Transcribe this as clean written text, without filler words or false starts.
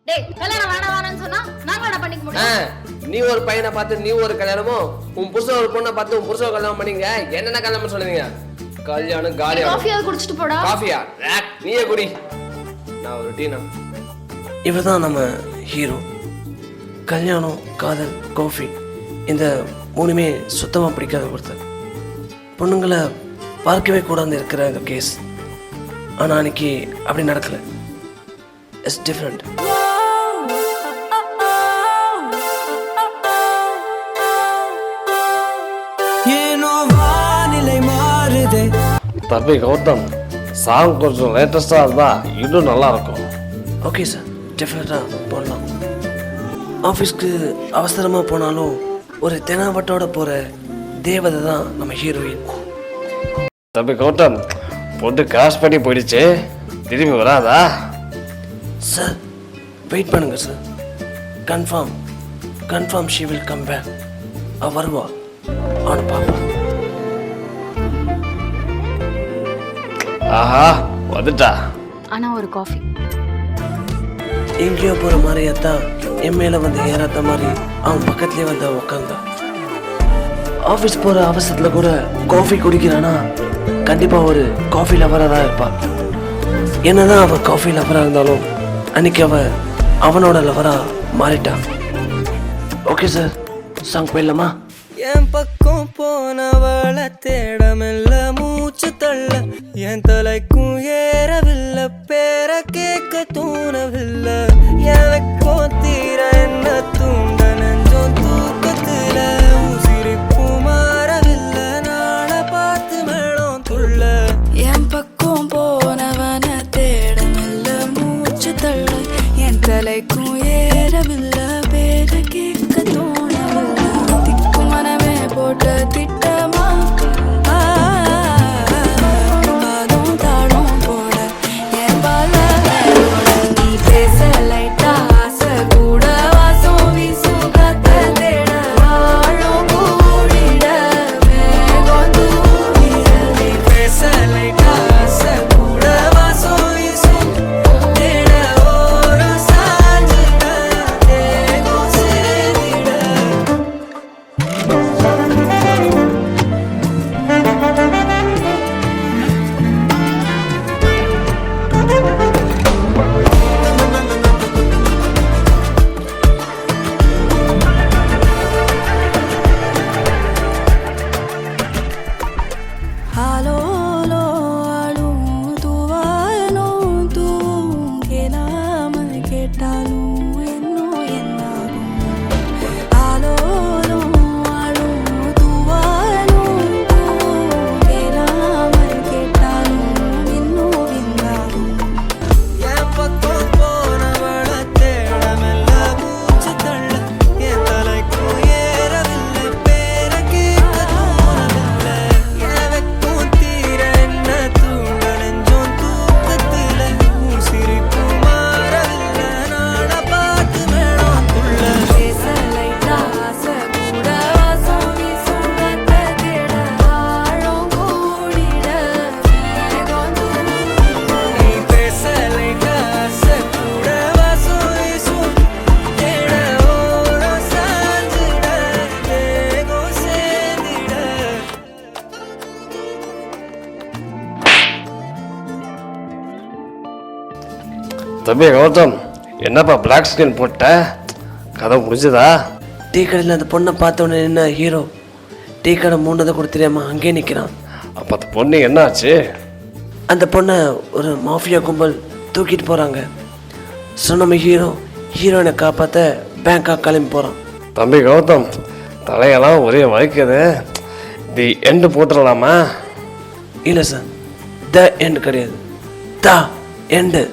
டேய் கல்யாணம் வேணாம்னு சொன்னா நாங்களா பண்ணிக்க முடியும்? நீ ஒரு பையனை பார்த்து நீ ஒரு கல்யாணமும், உன் புருஷன் ஒரு பொண்ணை பார்த்து உன் புருஷன் கல்யாணம் பண்ணீங்க. என்னென்ன கல்யாணம் சொல்லுவீங்க? கல்யாணம் காலியா. காஃபியா குடிச்சிட்டு போடா. காஃபியா? நீயே குடி. நான் ஒரு டீனா. இவர்தான் நம்ம ஹீரோ. கல்யாணம், காதல், காஃபி இந்த மூணுமே சுத்தமாக பிடிக்காத ஒருத்தர். பொண்ணுங்களை பார்க்கவே கூடாது இருக்கிற இந்த கேஸ். ஆனால் அன்னைக்கு அப்படி நடக்கலை. It's different. ஏனோ வானிலை மாறுதே. தம்பி கௌதம், சாங் கொஞ்சம் லேட்டஸ்டாக இருந்தால் இன்னும் நல்லா இருக்கும். ஓகே சார், டெஃபினட்டாக போடலாம். ஆஃபீஸ்க்கு அவசரமாக போனாலும் ஒரு தெனாவட்டோட போகிற தேவதை தான் நம்ம ஹீரோயின். தம்பி கௌதம், பொண்ணு காசு பண்ணி போயிடுச்சு, திரும்பி வராதா? சார் வெயிட் பண்ணுங்க sir. Confirm she will come back. வருவா, அவனை பார்ப்போம். ஆஹா, வந்துட்டா. ஆனா ஒரு காஃபி. எங்கேயோ போகிற மாதிரியாத்தான் என் மேலே வந்து ஏறாத மாதிரி அவன் பக்கத்துலேயே வந்து உட்காந்தான். ஆஃபீஸ் போகிற அவசரத்தில் கூட காஃபி குடிக்கிறானா கண்டிப்பாக ஒரு காஃபி லவராக தான் இருப்பாள். என்னதான் அவள் காஃபி லவராக இருந்தாலும் அன்னைக்கு அவனோட லவராக மாறிட்டான். ஓகே சார், சாங் போயிடலாமா? என் பக்கம் போனவள தேடமில்ல, மூச்சு தள்ள என் தலைக்கும் ஏறவில்லை, பேர கேட்க தோணவில்லை, எனக்கும் தீர என்ன தூண்ட நெஞ்சம் தூக்கத்துல உசிரிப்பு மாறவில்லை, நாள பார்த்து மேளம் துள்ள. என் பக்கம் போனவன தேடமில்ல, மூச்சு தள்ள என் தலைக்கும் ஏறவில்லை, பேர கேட்க தோணவில்லை, திக்கு மனமே போட்ட திட்டமா பாதம் தாளம் போட என் பால நீ பேச லைட்டா ஆசை கூட வாசம் வீசும் காத்த தேட ஆழம் கூடிட மேகம் தூவிட நீ பேச லைட்டா ஆசை கூட வாசம் வீசும் தேட ஓரம் சாஞ்சிட தேகம் சேர்ந்திட. ஆலோலோ ஆளும் தூவாலும் தூவும் கேளாமல் கேட்டாலும் என்னோ என்னாகும். ஆலோலோ ஆளும் தூவாலும் தூவும் கேளாமல் கேட்டாலும் என்னோ என்னாகும். என் பக்கம் போனவள தேடமில்ல, மூச்சு தள்ள என் தலைக்கும் ஏறவில்லை, பேர கேட்க தோணவில்லை, எனக்கும் தீர என்ன தூண்ட நெஞ்சம் தூக்கத்துல உசிரிப்பு மாறவில்லை, நாட பார்த்து மேளம் துள்ள. பேச லைட்டா ஆசை கூட வாசம் வீசும் காத்த தேட ஆழம் கூடிட மேகம் தூவிட. நீ பேச லைட்டா ஆசை கூட வாசம் வீசும் தேட ஓரம் சாஞ்சிட தேகம் சேர்ந்திட. தம்பி கௌதம், என்னப்பா பிளாக் ஸ்கின் போட்ட? கதை முடிஞ்சதா? டீ கடையில் அந்த பொண்ணை பார்த்த உடனே என்ன ஹீரோ டீ கடை மூணதை கொடுத்துறியாமா அங்கேயே நிற்கிறான். அப்போ அந்த பொண்ணு என்னாச்சு? அந்த பொண்ணை ஒரு மாஃபியா கும்பல் தூக்கிட்டு போகிறாங்க. ஸோ நம்ம ஹீரோயினை காப்பாற்ற பேங்காக் கிளம்பி போகிறான். தம்பி கௌதம், தலையெல்லாம் ஒரே வலிக்குது. தி எண்டு போட்டுடலாமா? இல்லை சார், த எண்டு கிடையாது, த எண்டு.